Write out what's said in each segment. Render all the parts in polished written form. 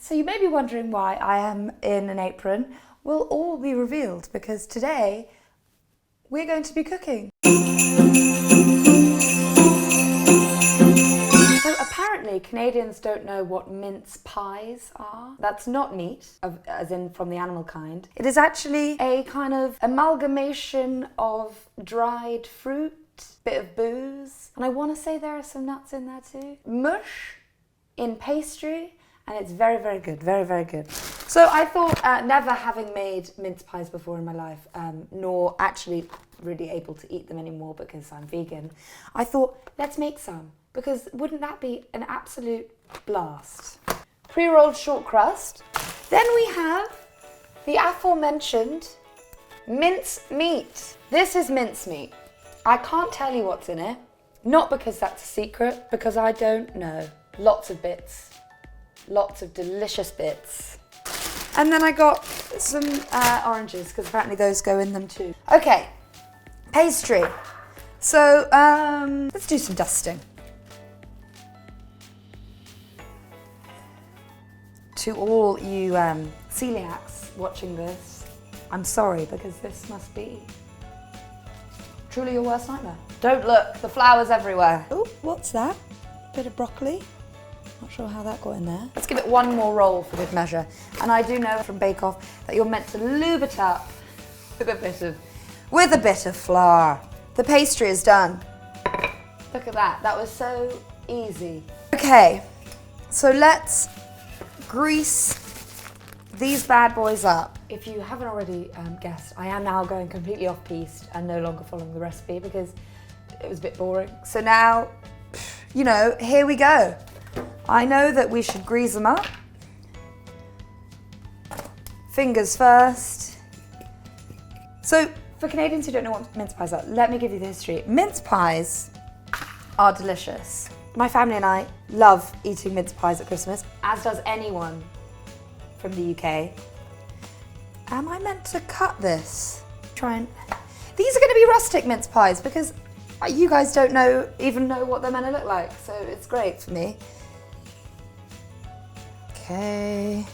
So you may be wondering why I am in an apron. Will all be revealed because today we're going to be cooking. So apparently Canadians don't know what mince pies are. That's not meat, as in from the animal kind. It is actually a kind of amalgamation of dried fruit, bit of booze, and I want to say there are some nuts in there too. Mush in pastry. And it's very, very good, very, very good. So I thought, never having made mince pies before in my life, nor actually really able to eat them anymore because I'm vegan, I thought, let's make some, because wouldn't that be an absolute blast? Pre-rolled short crust. Then we have the aforementioned mince meat. This is mince meat. I can't tell you what's in it, not because that's a secret, because I don't know. Lots of bits. Lots of delicious bits. And then I got some oranges, because apparently those go in them too. Okay, pastry. So, let's do some dusting. To all you celiacs watching this, I'm sorry, because this must be truly your worst nightmare. Don't look, the flour's everywhere. Oh, what's that? Bit of broccoli. Not sure how that got in there. Let's give it one more roll for good measure. And I do know from Bake Off that you're meant to lube it up with a bit of flour. The pastry is done. Look at that, that was so easy. Okay, so let's grease these bad boys up. If you haven't already guessed, I am now going completely off-piste and no longer following the recipe because it was a bit boring. So now, you know, here we go. I know that we should grease them up. Fingers first. So, for Canadians who don't know what mince pies are, let me give you the history. Mince pies are delicious. My family and I love eating mince pies at Christmas, as does anyone from the UK. Am I meant to cut this? These are going to be rustic mince pies because you guys don't even know what they're meant to look like, so it's great for me. Okay,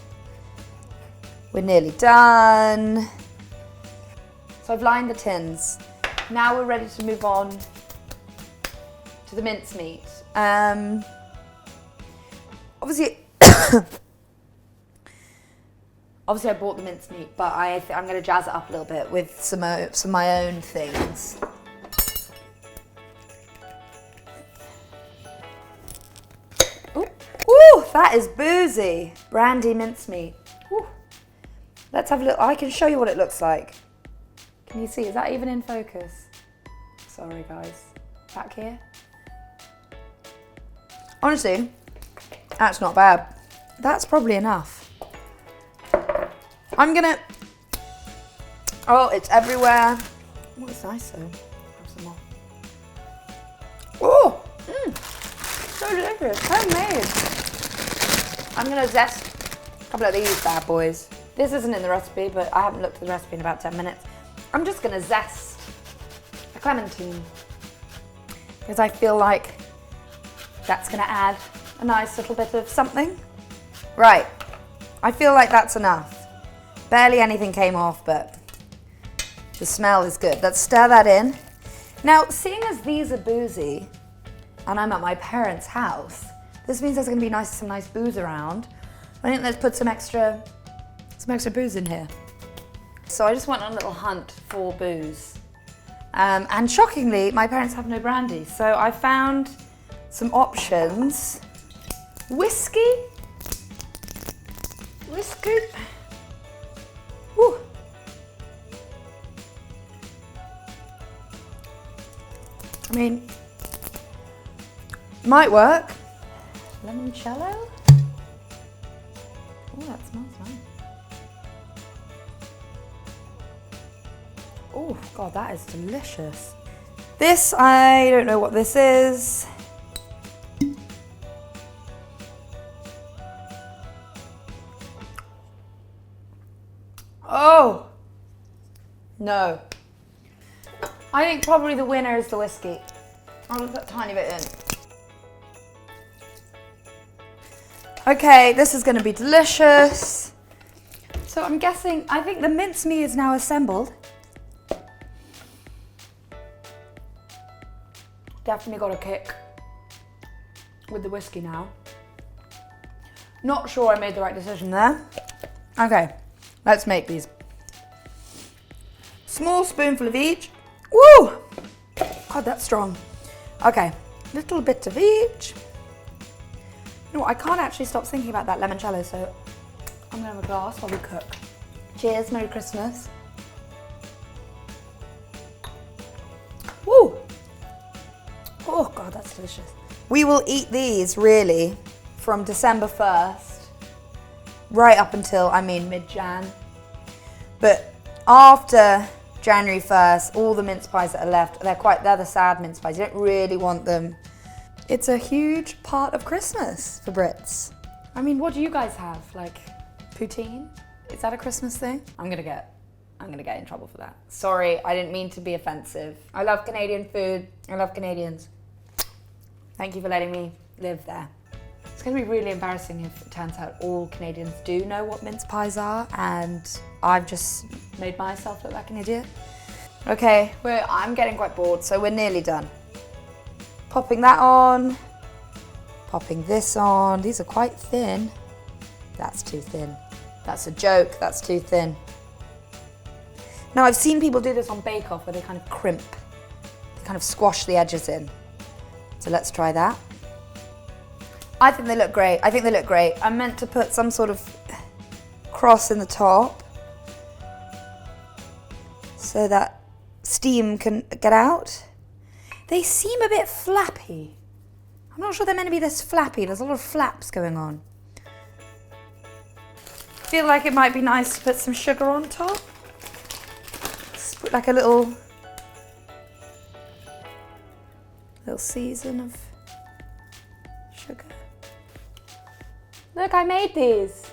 we're nearly done. So I've lined the tins. Now we're ready to move on to the mincemeat. Obviously, obviously I bought the mincemeat, but I'm going to jazz it up a little bit with some of my own things. Ooh, that is boozy. Brandy mincemeat. Ooh. Let's have a look. I can show you what it looks like. Can you see? Is that even in focus? Sorry, guys. Back here. Honestly, that's not bad. That's probably enough. I'm gonna... Oh, it's everywhere. Oh, it's nice though. Have some more. Oh, so delicious. Homemade. I'm gonna zest a couple of these bad boys. This isn't in the recipe, but I haven't looked at the recipe in about 10 minutes. I'm just gonna zest a clementine because I feel like that's gonna add a nice little bit of something. Right, I feel like that's enough. Barely anything came off, but the smell is good. Let's stir that in. Now, seeing as these are boozy, and I'm at my parents' house, this means there's gonna be some nice booze around. I think let's put some extra booze in here. So I just went on a little hunt for booze. And shockingly, my parents have no brandy. So I found some options. Whiskey. Woo. I mean, might work. Limoncello? Oh, that smells nice. Oh, God, that is delicious. This, I don't know what this is. Oh, no. I think probably the winner is the whiskey. I'm gonna put a tiny bit in. Okay, this is going to be delicious. So I'm guessing, I think the mincemeat is now assembled. Definitely got a kick with the whiskey now. Not sure I made the right decision there. Okay, let's make these. Small spoonful of each. Woo! God, that's strong. Okay, little bit of each. No, I can't actually stop thinking about that limoncello, so I'm gonna have a glass while we cook. Cheers, Merry Christmas. Woo! Oh God, that's delicious. We will eat these really from December 1st, right up until, mid-Jan. But after January 1st, all the mince pies that are left, they're the sad mince pies. You don't really want them. It's a huge part of Christmas for Brits. What do you guys have? Like poutine? Is that a Christmas thing? I'm gonna get in trouble for that. Sorry, I didn't mean to be offensive. I love Canadian food. I love Canadians. Thank you for letting me live there. It's gonna be really embarrassing if it turns out all Canadians do know what mince pies are and I've just made myself look like an idiot. Okay, I'm getting quite bored, so we're nearly done. Popping that on, popping this on. These are quite thin. That's too thin. That's a joke, that's too thin. Now I've seen people do this on Bake Off where they kind of crimp. They kind of squash the edges in. So let's try that. I think they look great. I meant to put some sort of cross in the top so that steam can get out. They seem a bit flappy. I'm not sure they're meant to be this flappy. There's a lot of flaps going on. Feel like it might be nice to put some sugar on top. Just put like a little season of sugar. Look, I made these.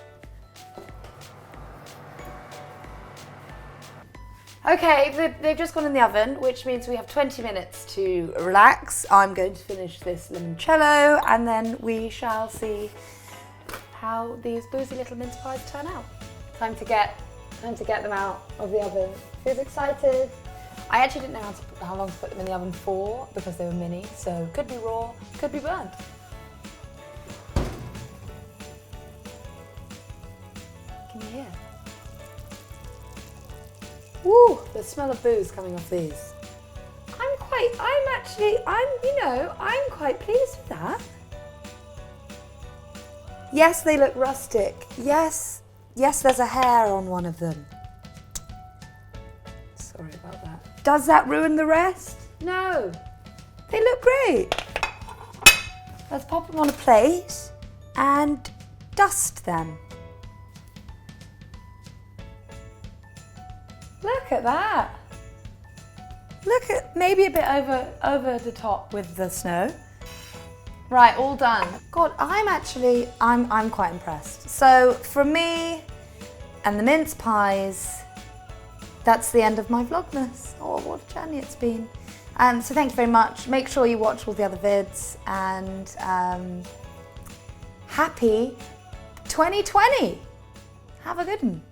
Okay, they've just gone in the oven, which means we have 20 minutes to relax. I'm going to finish this limoncello and then we shall see how these boozy little mince pies turn out. Time to get them out of the oven. Who's excited? I actually didn't know how long to put them in the oven for because they were mini, so could be raw, could be burnt. Can you hear? Woo, the smell of booze coming off these. I'm quite pleased with that. Yes, they look rustic. Yes, there's a hair on one of them. Sorry about that. Does that ruin the rest? No, they look great. Let's pop them on a plate and dust them. Look at that. Look at, maybe a bit over the top with the snow. Right, all done. God, I'm quite impressed. So for me and the mince pies, that's the end of my Vlogmas. Oh, what a journey it's been. So thank you very much. Make sure you watch all the other vids and happy 2020. Have a good one.